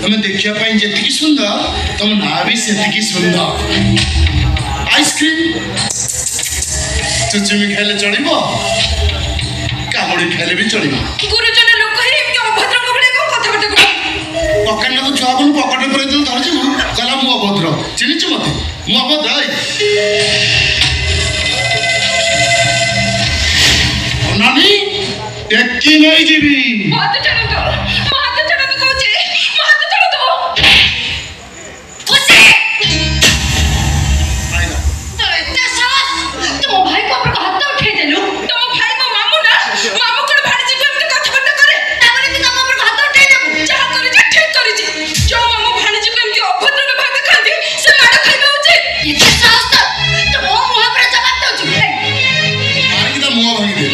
तुम्हें देखा जी सुंदर तुम ना भी से सुंदर आइसक्रीम चुचुमी खाइले चलो कामुड़ी खाइले भी चलो गुरुजन लोक ही एमती अभद्र भले को कथा कथा पकड़ ना तो छुआ को पकड़ पर जो धरछु गला मु अभद्र चिन्हिच मते मु अभद्र नानी टेक्की नहीं जीवी माते चलो तो कोचे माते चलो तो खुशी आइला तो इतने साहस तुम भाई को ऊपर हाथ उठे देलु तुम भाई को मामू ना मामू को भाड़ी जी को एमती कथा कथा करे ताबरे ती तुम ऊपर हाथ उठे देबु जा करी जे ठीक करी जे जो मामू भाड़ी जी को एमती अभद्र व्यवहार देखांती से माड़ खाइबा उचित इतने साहस तो मो मुहा पर जवाब दउछु आइ त मुहा भांगी दे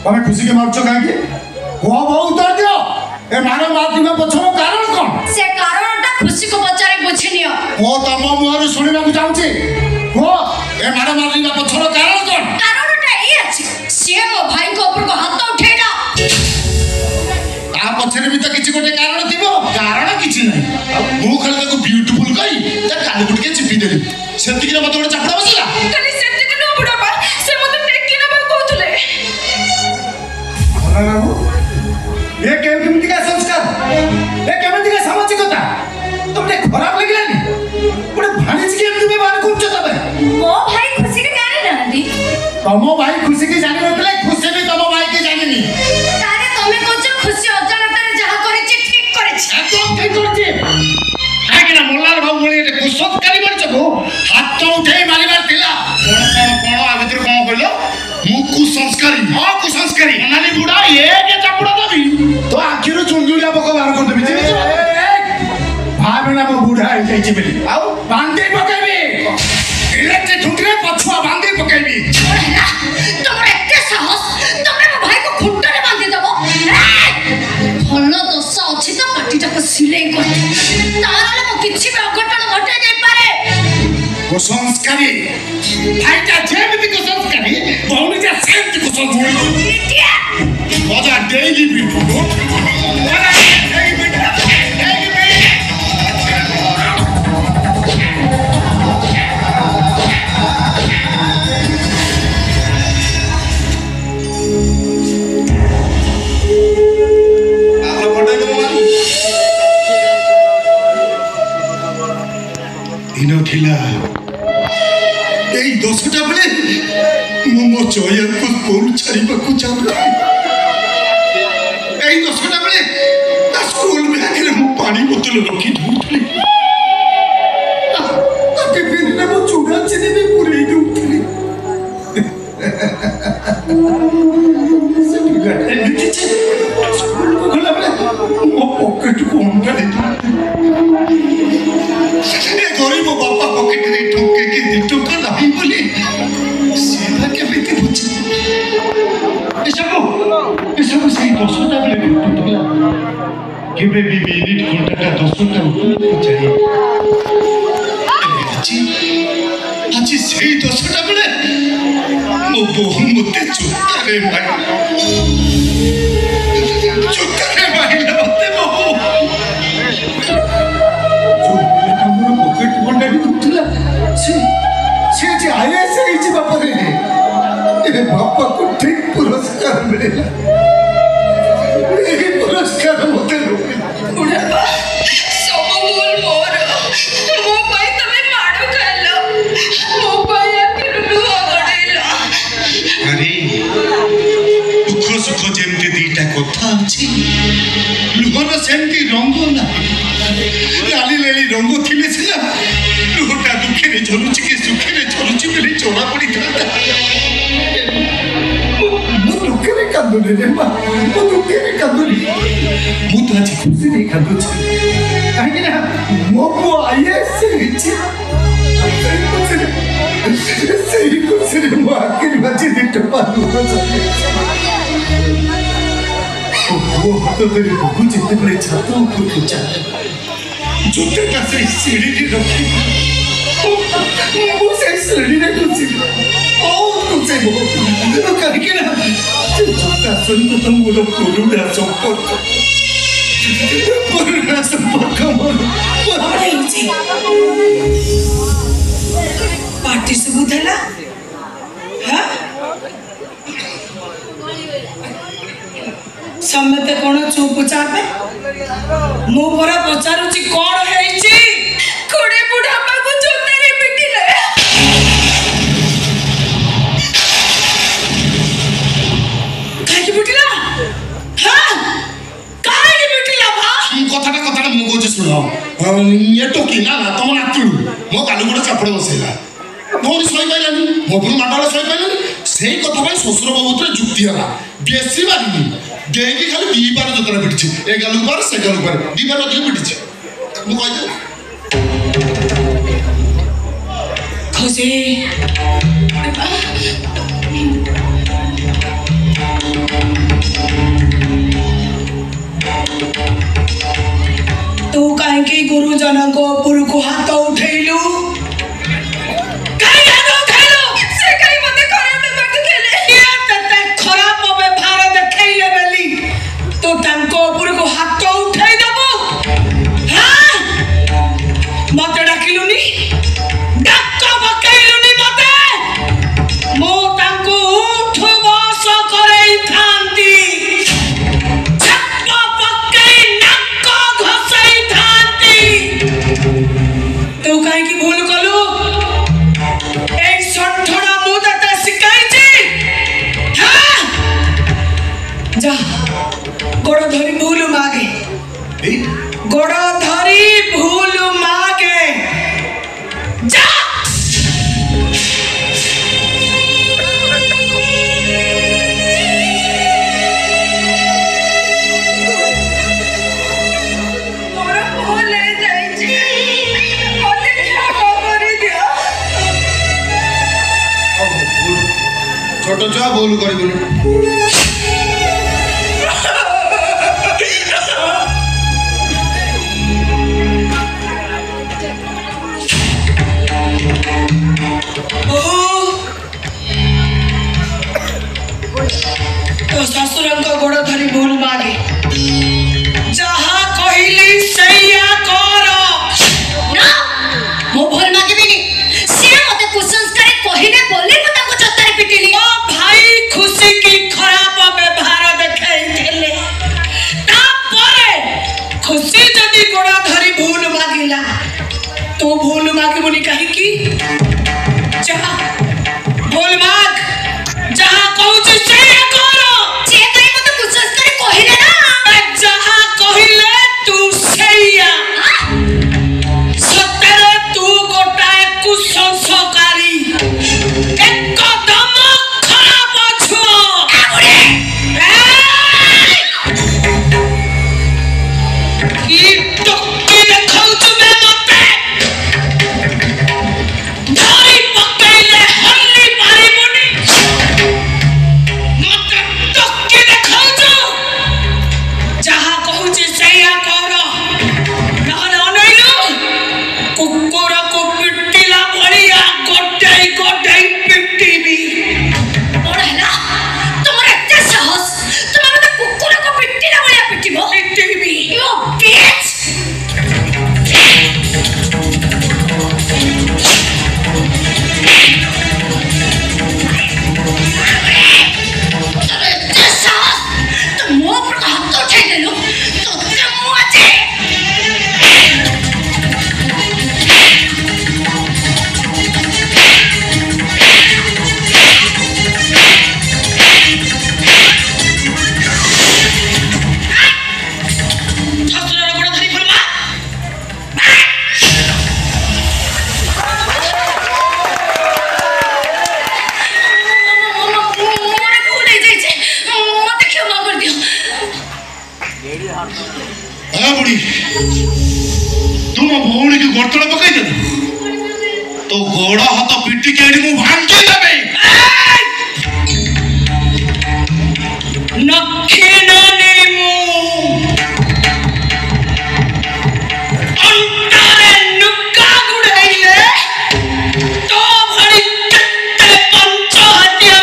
तमें खुशी के मारछ काहे को बहु उतर दियो ए मारो मार दिबा पछो कारण कोन से कारणटा खुशी को पचारे बुझिनियो ओ तम मुहर सुनिबा को चाहूची को ए मारो मार दिबा पछो कारण कोन कारणटा ई अछि से मो भाई को ऊपर को हाथ उठेला ता पछरे भी तो किछि गोटे कारण थिबो कारण किछि नै मु खाली ताको ब्यूटीफुल कहि ता कान गुट के चिपी देली सेति के मते गोटे चापड़ा बसला खाली सेति के नो बुढ़ा से मते टेकी ना कहतले बाबू ये केमिति का संस्कार ये केमिति का सामाजिकता तुमने खराब लगलानी पुणे भाणीज के एमती व्यवहार करछ तबे मो भाई खुशी के जाने नांदी तमो भाई खुशी के जाने नतले खुशी भी तमो भाई के जानेनी तारे तमे कोछ खुशी अजानतारे जहा करिछि ठीक करिछि एकदम ठीक करछि आगे ना मोल्लार बाबू बोली ए कुसत करी करछ को हाथ तो उठे मारिबार थिला कोण आ भीतर कोण कहलो मु कुसंस्कारी हां कुसंस्कारी नानी बुढ़ा ये के चापड़ा दबी तो आखिर चुंगुलिया पको बाहर कर देबी भाबना मो बुढ़ा आई जाई बेली आउ बांधी पकेबी इलेक्ट्रिक ठुटरे पछुआ बांधी पकेबी तमरे एते साहस तमे मो भाई को खुंटरे बांधी देबो भलो दोष अछि त पाटीटा को सिलाई कर ताले मो किछि भी अघटन घटे जाई पारे कुसंस्कारी भाईटा जेमिति कुसंस्कारी बहुनिजा सेमति कुसंस्कारी मजा डेली बिल्कुल दिनो थिला एई दोसटा बेले मो चोया को स्कूल छाड़ीबा को चाहला एई दोसटा बेले ता स्कूल बैग रे मो पानी बोतल रखी धुतली ताके फिर ने मो चूड़ा चीनी भी पुरे दूतली से बिगा एंडी चे स्कूल को गला बेले मो पॉकेट को उंटा दे गरीब बापा पॉकेट रे ठोके के दिटोका नहीं बोली सीधा के बेटी बुझ एसबो सही दोसटा बेले टूटला केबे भी मिनिट घंटा का दोसटा ऊपर चाहिए আজি সেই দশটা বেলে মো বহু মতে চুতারে মাইলা মতে বহু पॉकेट बंडा भी उठला से जे आईएएस ହେଇଛି ବାପା रे ए बापा को ठीक पुरस्कार मिलेला ए पुरस्कार मते बुढ़ा सब भूल मोर मो भाई तमे मारो खाइलो मो भाई आखिर लुह गड़ेला अरे दुख सुख जेमते दीटा कथा अछि लुहर सेमती रंग ना लाली लाली रंग थिले सिला लुहटा दुखे रे झरुछि के सुखे रे झरुछि बेले चोरा पड़ी था मु दुखे रे कांदुनी रे मा मु दुखे रे कांदुनी मु तो आज खुशी रे कांदुछि काहे ना मो को आईएएस हिछि सही खुशी रे मो आखिर बाजी दिट पालु वो तो तेरे को जितने बड़े छात्रों को पूछा जूते का से सीढ़ी रे रखी वो से सीढ़ी रे कुछ बहुत ବଞ୍ଚେଇବ କାହିଁକି ନା ତା ସହିତ ତ ମୋର ପୁରୁଣା ସମ୍ପର୍କ पार्टी सबूत है ना समते कौन चुपचाप मु पर पचारुची कौन है कोड़े बुढ़ा बाबू जोतारे पिटिले काहे पिटिला हां काहे पिटिला बा কথাটা কথাটা মু কইছি শুনো এ টকি না না তোমার আতুলু মো কালু গোটা চাপড়ে বসেলা ভৌনি সই পাইলানি মো পুরো মাটালে সই পাইলানি সেই কথা পাই শ্বশুর বাবুতরে যুক্তি হলা বেশি মারিনি দেখি খালি দিবার জোতরা পিটিছি এ গালু পার সে গালু পার দিবার অধিক পিটিছি মু কইদে खोजे तू कहीं गुरुजन को पुर को हाथ उठेलु खराब व्यवहार देखले बेली तो तांको पुर को हाथ उठाई देबो हां मत डाकिलुनी डाक बकैलुनी मते मो तांको उठ बस करई थांती छप्पा पक्कै नाक घसई थांती तू काहे की भूल कलु ए सठड़ा मु तते सिखाई छी हां जा गोड़ धरी भूल मागे गोड़ धरी भूल मागे जा मोर भूल ले जाई छी ओते क्षमा करि दियो ছোট ছুয়া ভুল করিবনি तो ससुरन को गोड़ धरी भूल मागे जहा कहिली सैया करो ना मो भूल मागिबिनी से मते कुसंस्कारी कहिने बोली मु ताको चत्तारे पिटिली ओ भाई खुशी की खराब व्यवहार देखाई देले तापरे खुशी जदी गोड़ धरी भूल मागिला तो भूल मागिबुनी काहे की जहा भूल माग जहा कहू सैया करो जे काई मते कुसंस्कारी कहिने ना जहा कहिले तू सैया सତରେ तू गोटाए कुसंस्कारी एकदम खराब छुआ आबुरे की टक्की देखाउ तुमे मते धरी पकैले हल्ली पारिबुनी मते टक्की देखाउ जहा कहूची सैया कर नहले अनैलु कुकुर को पिटिला भलिया गोटाई गोटाई पिटिबी मोर हला तुमर एते साहस तुमे मते कुकुर को पिटिला बलिया पिटिबो पिटिबी यू बिच अरे एते साहस तुम मो पर हाथ उठाई देलु तो ते मु आजे ठाकुर गोड़ धरी फुलमा मोर भूल हे जाई छे मते क्षमा कर दियो হ্যাঁ বুড়ি তুম ভৌণী কি গোড়তলে পকাই দেবু তো গোড় হাত পিটি কেড়ি মু ভাঙ্গি দেবে नखे नाने मु अंटारे नुक्का गुड़ाइले तो भरी कट्टे पंच हत्या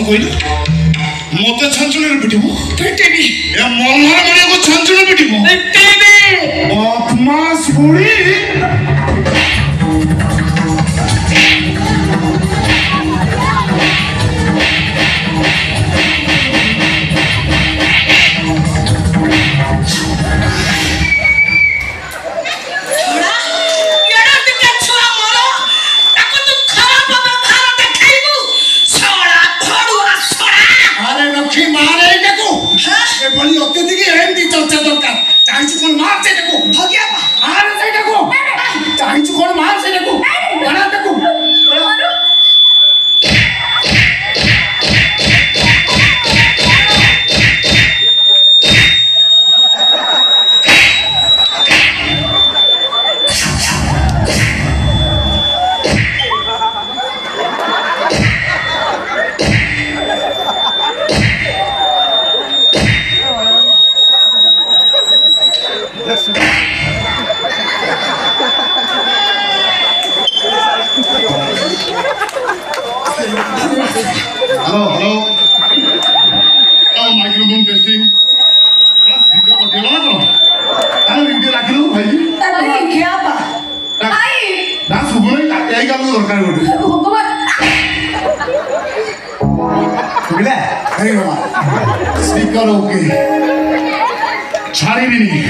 କହିଲୁ ମତେ ଛାଞ୍ଚୁଣିରେ ପିଟିବୁ ପିଟିବି ଏ ମନର ମଣିକୁ ଛାଞ୍ଚୁଣି ପିଟିବୁ ପିଟିବି ବଦମାସ ବୁଢ଼ୀ बड़ी अत्यधिक एमती चर्चा दरकार चाहिए कौन मार से देखो भगिया मार से देखो चाहिए कौन मार से देखो बड़ा देखो हेलो माइक्रोफोन टेस्टिंग स्पीकर को दिला ना अरे वीडियो रख लो भाई अरे क्या बा आई ना सुबह नहीं यही काम दरकार गोटे भगवान सुबिला हे बाबा स्पीकर ओके छाड़ी भी नहीं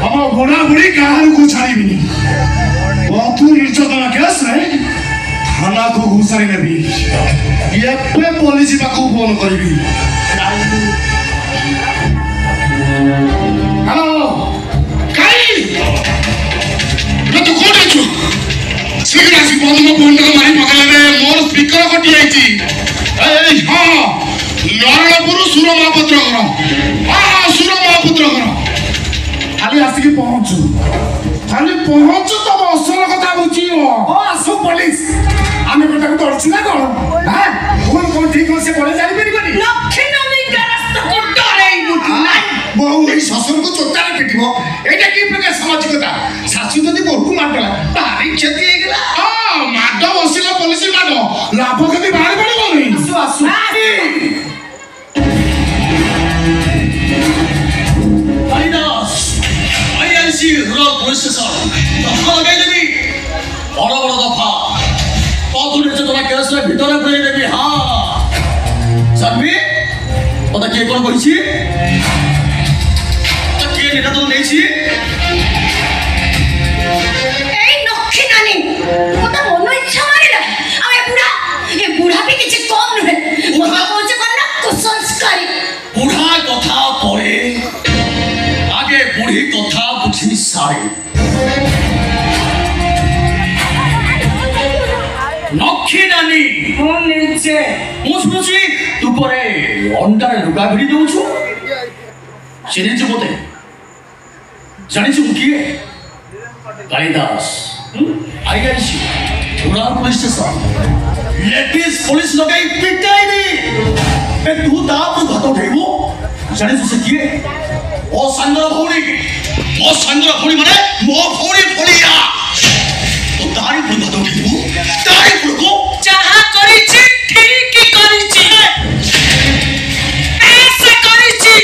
हम बुढ़ा बुढ़ी कहां को छाड़ी भी नहीं बहुत निर्यातना केस नहीं थाना को घुसाई नेबी ये पे पुलिस पाखु फोन करबी हेलो काई तो कोड छु शीघ्र आसी बंद में फोन मारी पकड़ले मोर स्पीकर कटि आइची ए हां नारायणपुर सुर महापुत्र घर हां सुर महापुत्र घर खाली आसी के खाली पहुंचू तो असल कथा बुझियो ओ आसु पुलिस आमे कोटा को तोड़छु ना कोन हां कोन ठीक से बोले जानि परिबनी लक्ष्मी नमी रास्ता को डरेई मुठी ना बहु ए ससुर को चोटारे पिटिबो एटा की प्रकार सामाजिकता सासु जदी बहु माटला भारी क्षति हे गेला हां माडो बसिला पुलिस माडो लाभ कदी बाहर पड़िबो नहीं आसु Haridas IIC rural police station दफा लगाई देबी बड़ बड़ दफा पाथुर चेतना केस रे भितरे पुरै देबी हां जानबी पता के कोन कहिछि तो के नेता तो नेछि এই লক্ষ্মী নানি ওটা মন ইচ্ছা মারিলা আর এ বুড়া भी কিছু কম নহে মহা কইছে কোন না কুসংস্কারী बुढ़ा कथा पड़े आगे बुढ़ी कथा बुझी सारे नक्षी नानी फोन नीचे मुझे तू परे अंडारे लुगा भिड़ी दउछु चिन्हिछ मते जानिछु किए Kalidas IIC rural police station ladies police लगाई पिटाई दी ए तू दाप घात उठेबो जानिछु से किए ओ संग्रह भौणी माने मो भौणी फलिया तो तारी पुर घात उठेबो तारी पुर को चाहा करिछि ठीक ही करिछि ऐसे करिछि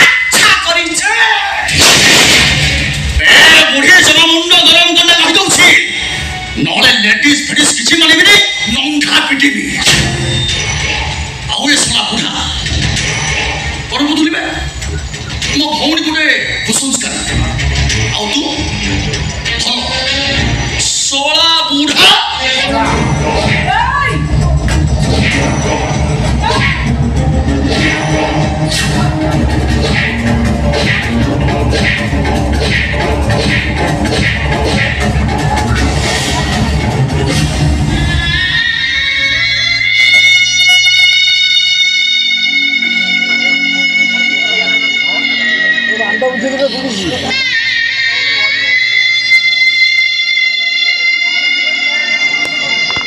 अच्छा करिछि ए बुढ़ी जमा मुंड गरम करने कहि दउछि नले लेडीज फिडिस किछि मानिबि नंगा पिटिबि आउ ए सोना बुढ़ा पर बुझलिबे मो भौणी गुटे कुसंस्कार आउ तू भलो सोला बुढ़ा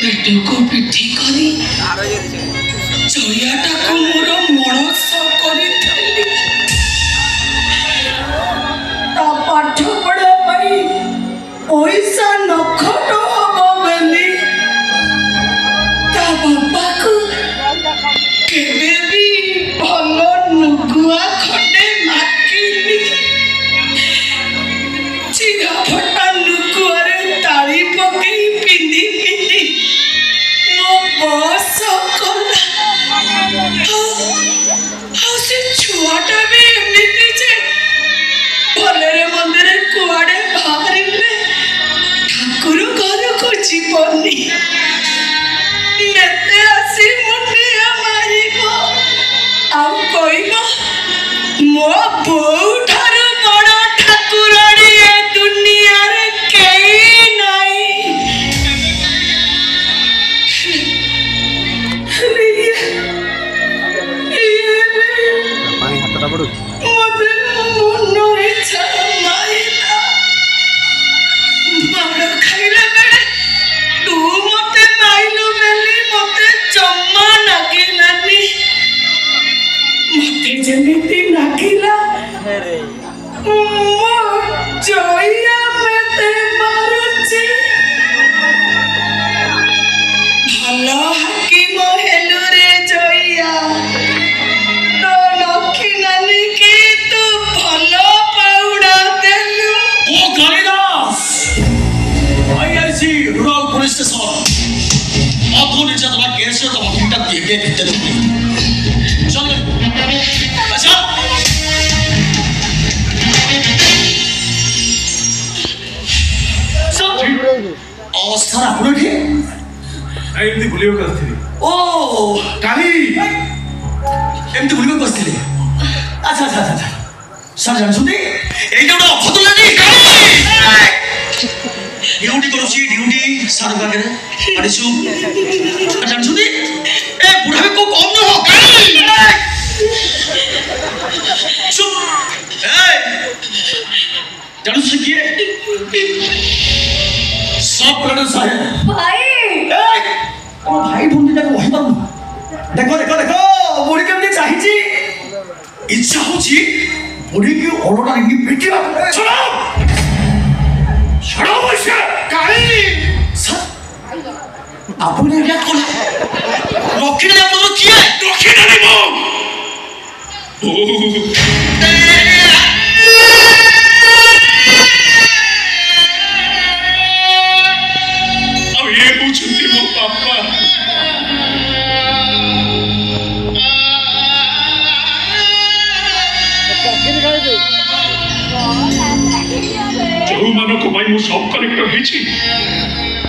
पेटको पिठी करी चलियाटा को मोर मनस करी थली ता पाठ पढ़ा पई पैसा नखट हो बेली ता बाबा को मो बोऊ ठारू बड़ ठाकुराणी ए दुनिया रे केई नाही पानी हाथ पड़ू मते मनो इच्छा माइला मार खाइले बेले तू मते माइलु बेली मते जम्मा नागिलानी मते जेमिति नागिला जइया मते मारुची ভালো হাকিম হেলু রে জইয়া তো লক্ষ্মী নানি কি তু ভালো পাউডা দেলু ও Kalidas IIC rural police station অথ নির্যাতনা কেসে তোমার তিনটা দিয়ে দিতে দেবো চল আচ্ছা অবস্থা আপনার কি ଏମିତି ବୁଲିବାକୁ ଆସିଥିଲି। ଓ କାଲି ଏମିତି ବୁଲିବାକୁ ବସିଥିଲେ ଆଚ୍ଛା ଆଚ୍ଛା ଆଚ୍ଛା ସାର୍ ଜାଣିଛନ୍ତି ଏଇଟା ଗୋଟେ ଅଫତଲାନି ଡ୍ୟୁଟି କରୁଛି ଡ୍ୟୁଟି ସାର୍ ପାଖରେ ଆଡ଼ିଛୁ ଜାଣିଛନ୍ତି ଏ ବୁଢ଼ା ବି କୋଉ କମ୍ ନୁହଁ କାଲି ଚୁପ୍ ଜାଣୁଛୁ ସେ କିଏ सब प्रणव साहेब भाई ओ भाई भूमि तक वही पर देखो देखो देखो बुढ़ी के मुझे चाहिए इच्छा होची बुढ़ी की ओलोटा रिंगी पिटी चलो चलो वैसे काली आपने क्या कोला लॉकी ने आपको किया लॉकी ने नहीं ये पूछती मो पापा जो मानो को भाई मु सब कनेक्ट रही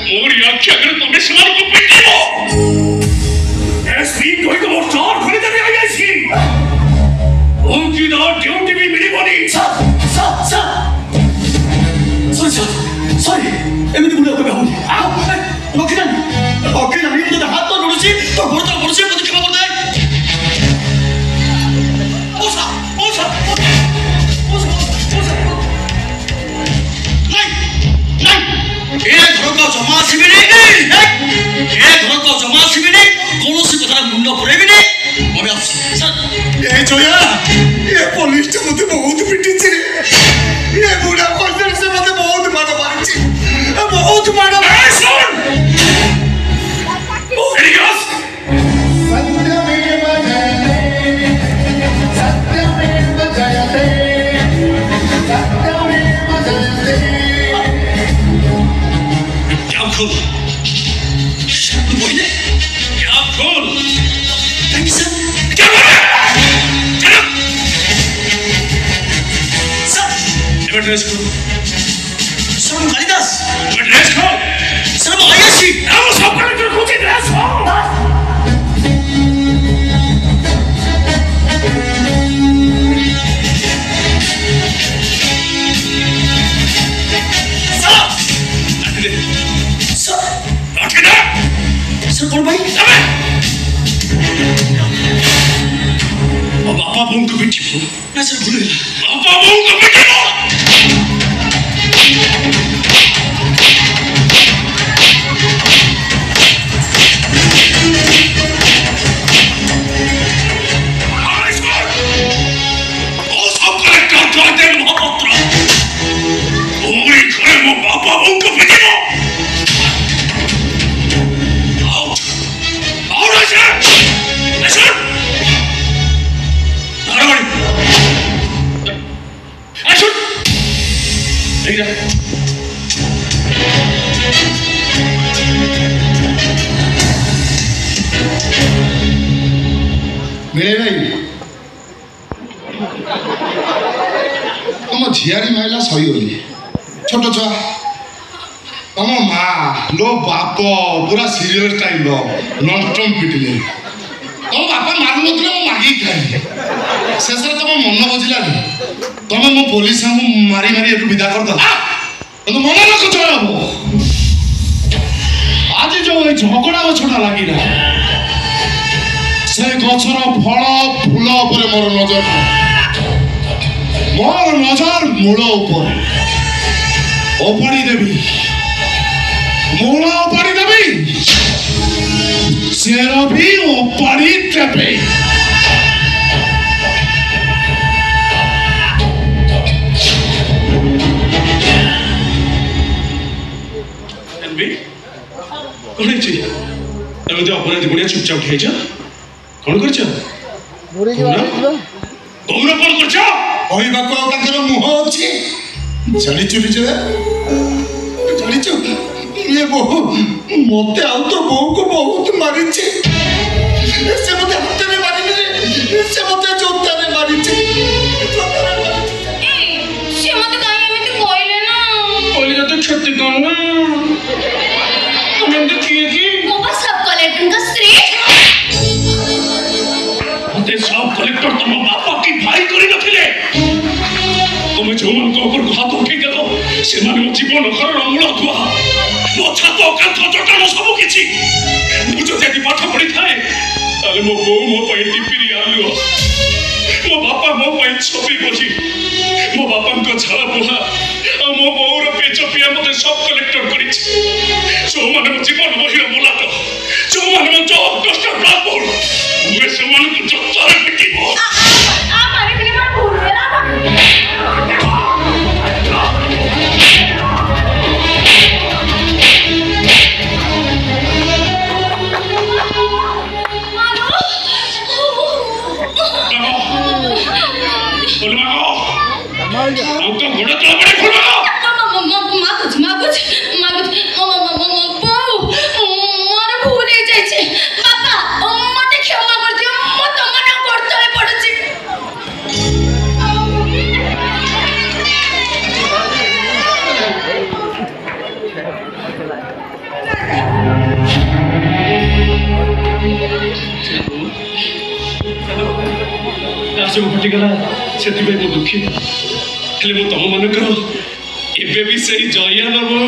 मोर आखि अगर तुम समान को पिटियो एसपी कोई तो मोर चार खोली दे आई ऐसी उनकी ना ड्यूटी भी मिली बनी सॉरी एमती बुढ़ा कभी होनी लक्ष्मी नानी मुझे हाथ तो जोड़ुची तो गोड़ तो पड़ुची मुझे क्षमा कर दे ओसा ओसा नहीं ए घर को जमा सिबिनी ए घर को जमा सिबिनी कौनसी कथा मुंड पुरेबिनी अबे सर ए जोया ये पुलिस तो मुझे बहुत पिटी रे ये बुढ़ा कॉन्सर्ट से मुझे बहुत मार मारी बहुत मार मारी सुन इडियट्स क्या खोल बोले क्या खोल थैंक यू सर क्या बोल ड्रेस को सर कालिदास ड्रेस को सर आईएससी हम सब कलेक्टर को ड्रेस को सर अकेला सर कौन भाई अबे अब पापा बोल को बिठी ना सर भूल गया पापा बोल को बिठी मिले भाई तुम झियारी माइला सही होली छोट छुआ तुम माँ लो बाप पूरा सीरियस टाइम लो नॉन स्टॉप पिटिले तुम बापा मारू नथिले मो मागी खाई शेष तुम मन बुझलानी तुम मो पुलिस मारी मारी एटू विदा करदेला तो मन रख जय आज जो झगड़ा गछटा लगिला से गछर फल फूल उपरे मोर नजर मूल ऊपर ओपाड़ी देवी मूल ओपाड़ी देवी चेर भी ओपाड़ी देवे कौन है एमती अपराधी गुड़िया चुपचाप ठे कौन कर मुह अच्छी जाचु ये बहु मत तो बो को बहुत मारी से मत हाथ में मारी से मत जोता में मारी क्षति करना सब कलेक्टर तुम बापा की भाई करी नथिले तुम जो मन को ऊपर हाथ उठे देलो से माने मो जीवन घर मूल धुआ मो छात कांथ चटाण सब किछि बुझो जदि पाठ पढ़ी थाए ताले मो बो मो पई टिपिरी आलु मो बापा मो पई छपी बजी मो बापा को छाला बुहा आ मो बोर पेच पिया मते सब कलेक्टर करिछि जो माने मो जीवन बहिर मोला तो जो माने मो जो कष्ट प्राप्त हो मैं समान को जो सारे पिटी हो आ मारे के मार भूल गया तो घोड़ा तो बड़े खोलो फटिगला से मो दुखी हेले मो तुम मन कर एबे भी सही जया नबो